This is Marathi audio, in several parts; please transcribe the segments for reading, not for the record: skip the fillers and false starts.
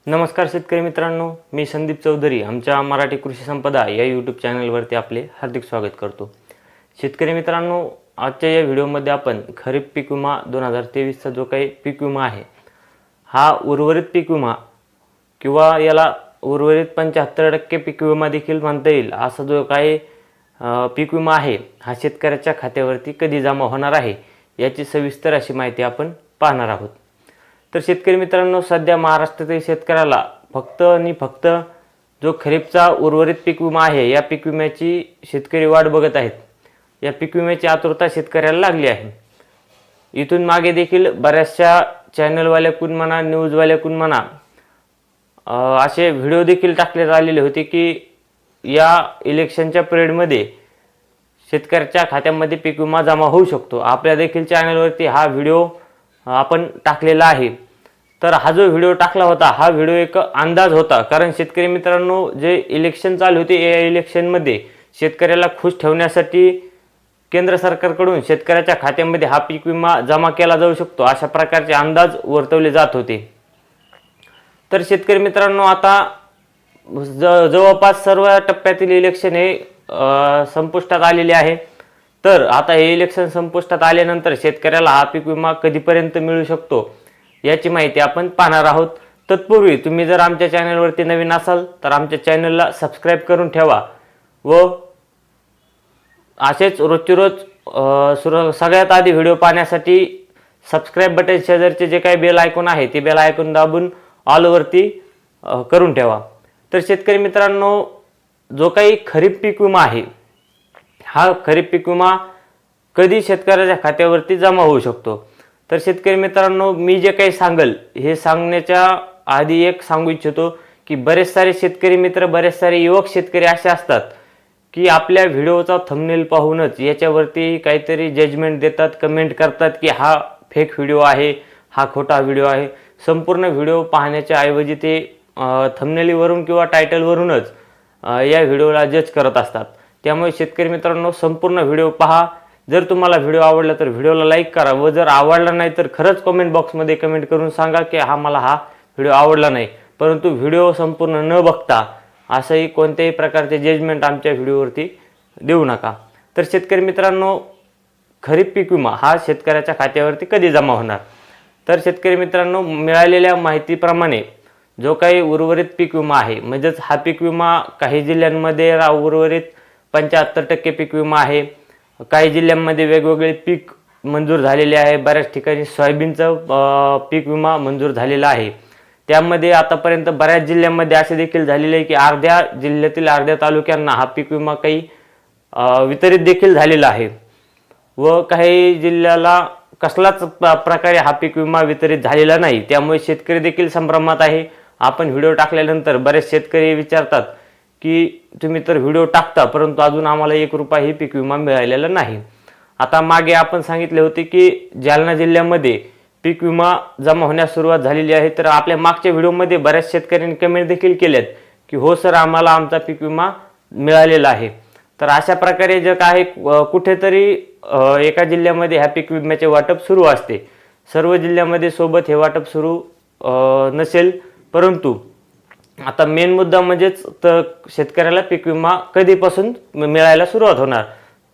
नमस्कार शेतकरी मित्रांनो, मी संदीप चौधरी आमच्या मराठी कृषी संपदा या यूट्यूब चॅनलवरती आपले हार्दिक स्वागत करतो। शेतकरी मित्रांनो, आजच्या या व्हिडिओमध्ये आपण खरीप पीक विमा 2023चा जो काही पीक विमा आहे, हा उर्वरित पीक विमा किंवा याला उर्वरित 75% पीक विमा देखील म्हणता येईल, असा जो काही पीक विमा आहे हा शेतकऱ्याच्या खात्यावरती कधी जमा होणार आहे याची सविस्तर अशी माहिती आपण पाहणार आहोत। तर शेतकरी मित्रांनो, सध्या महाराष्ट्रातील शेतकऱ्याला फक्त आणि फक्त जो खरीपचा उर्वरित पीक विमा आहे या पीक विम्याची शेतकरी वाट बघत आहेत। या पीक विम्याची आतुरता शेतकऱ्याला लागली आहे। इथून मागे देखील बऱ्याचशा चॅनलवाल्याकडून म्हणा, न्यूजवाल्याकडून म्हणा, असे व्हिडिओ देखील टाकले आलेले होते की या इलेक्शनच्या पिरियडमध्ये शेतकऱ्याच्या खात्यामध्ये पीक विमा जमा होऊ शकतो। आपल्या देखील चॅनलवरती हा व्हिडिओ आपण टाकलेला आहे। तर हा जो व्हिडिओ टाकला होता हा व्हिडिओ एक अंदाज होता, कारण शेतकरी मित्रांनो, जे इलेक्शन चालू होते या इलेक्शनमध्ये शेतकऱ्याला खुश ठेवण्यासाठी केंद्र सरकारकडून शेतकऱ्याच्या खात्यामध्ये हा पीक विमा जमा केला जाऊ शकतो अशा प्रकारचे अंदाज वर्तवले जात होते। तर शेतकरी मित्रांनो, आता जवळपास सर्व टप्प्यातील इलेक्शन हे संपुष्टात आलेले आहे। तर आता हे इलेक्शन संपुष्टात आल्यानंतर शेतकऱ्याला हा पीक विमा कधीपर्यंत मिळू शकतो याची माहिती आपण पाहणार आहोत। तत्पूर्वी तुम्ही जर आमच्या चॅनलवरती नवीन असाल तर आमच्या चॅनलला सबस्क्राईब करून ठेवा व असेच रोजची रोज सगळ्यात आधी व्हिडिओ पाहण्यासाठी सबस्क्राईब बटन शेजारचे जे काही बेल आयकॉन आहे ते बेल आयकॉन दाबून ऑलवरती करून ठेवा। तर शेतकरी मित्रांनो, जो काही खरीप पीक विमा आहे हा खरीप पीक विमा कधी शेतकऱ्याच्या खात्यावरती जमा होऊ शकतो। तर शेतकरी मित्रांनो, मी जे काही सांगेल हे सांगण्याच्या आधी एक सांगू इच्छितो की बरेच सारे शेतकरी मित्र, बरेच सारे युवक शेतकरी असे असतात की आपल्या व्हिडिओचा थंबनेल पाहूनच याच्यावरती काहीतरी जजमेंट देतात, कमेंट करतात की हा फेक व्हिडिओ आहे, हा खोटा व्हिडिओ आहे। संपूर्ण व्हिडिओ पाहण्याच्या ऐवजी ते थंबनेलवरून किंवा टायटलवरूनच या व्हिडिओला जज करत असतात। त्यामुळे शेतकरी मित्रांनो, संपूर्ण व्हिडिओ पहा। जर तुम्हाला व्हिडिओ आवडला तर व्हिडिओला लाईक करा व जर आवडला नाही तर खरंच कमेंट बॉक्समध्ये कमेंट करून सांगा की मला हा व्हिडिओ आवडला नाही। परंतु व्हिडिओ संपूर्ण न बघता असंही कोणत्याही प्रकारचे जजमेंट आमच्या व्हिडिओवरती देऊ नका। तर शेतकरी मित्रांनो, खरीप पीक विमा हा शेतकऱ्याच्या खात्यावरती कधी जमा होणार? तर शेतकरी मित्रांनो, मिळालेल्या माहितीप्रमाणे जो काही उर्वरित पीक विमा आहे, म्हणजेच हा पीक विमा काही जिल्ह्यांमध्ये उर्वरित 75% पीक विमा आहे, काही जिल्ह्यांमध्ये वेगवेगळे पीक मंजूर झालेले आहे, बऱ्याच ठिकाणी सोयाबीनचं पीक विमा मंजूर झालेला आहे। त्यामध्ये आतापर्यंत बऱ्याच जिल्ह्यांमध्ये असे देखील झालेले आहे की अर्ध्या जिल्ह्यातील अर्ध्या तालुक्यांना हा पीक विमा काही वितरित देखील झालेला आहे व काही जिल्ह्याला कसलाच प्रकारे हा पीक विमा वितरित झालेला नाही। त्यामुळे शेतकरी देखील संभ्रमात आहे। आपण व्हिडिओ टाकल्यानंतर बरेच शेतकरी विचारतात की तुम्ही तर व्हिडिओ टाकता परंतु अजून आम्हाला 1 रुपयाही पीक विमा मिळालेला नाही। आता मागे आपण सांगितले होते की जालना जिल्ह्यामध्ये पीक विमा जमा होण्यास सुरुवात झालेली आहे। तर आपल्या मागच्या व्हिडिओमध्ये बऱ्याच शेतकऱ्यांनी कमेंट देखील केल्यात की हो सर, आम्हाला आमचा पीक विमा मिळालेला आहे। तर अशा प्रकारे जे काही कुठेतरी एका जिल्ह्यामध्ये ह्या पीक विम्याचे वाटप सुरू असते, सर्व जिल्ह्यामध्ये सोबत हे वाटप सुरू नसेल। परंतु आता मेन मुद्दा म्हणजेच तर शेतकऱ्याला पीक विमा कधीपासून मिळायला सुरुवात होणार?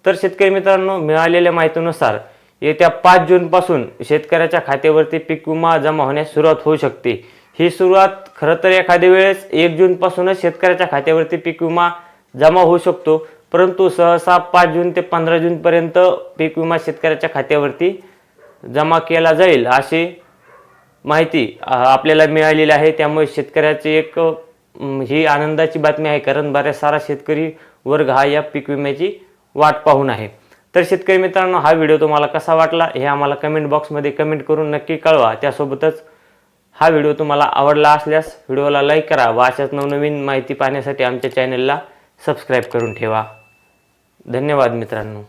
तर शेतकरी मित्रांनो, मिळालेल्या माहितीनुसार येत्या 5 जूनपासून शेतकऱ्याच्या खात्यावरती पीक विमा जमा होण्यास सुरुवात होऊ शकते। ही सुरुवात खरं तर एखाद्या वेळेस 1 जूनपासूनच शेतकऱ्याच्या खात्यावरती पीक विमा जमा होऊ शकतो, परंतु सहसा 5 जून ते 15 जूनपर्यंत पीक विमा शेतकऱ्याच्या खात्यावरती जमा केला जाईल अशी माहिती आपल्याला मिळालेली आहे। त्यामुळे शेतकऱ्याची एक ही आनंदाची बातमी आहे, कारण बऱ्याच सारा शेतकरी वर्ग हा या पीक विम्याची वाट पाहून आहे। तर शेतकरी मित्रांनो, हा व्हिडिओ तुम्हाला कसा वाटला हे आम्हाला कमेंट बॉक्समध्ये कमेंट करून नक्की कळवा। त्यासोबतच हा व्हिडिओ तुम्हाला आवडला असल्यास व्हिडिओला लाईक करा व अशाच नवनवीन माहिती पाहण्यासाठी आमच्या चॅनलला सबस्क्राईब करून ठेवा। धन्यवाद मित्रांनो।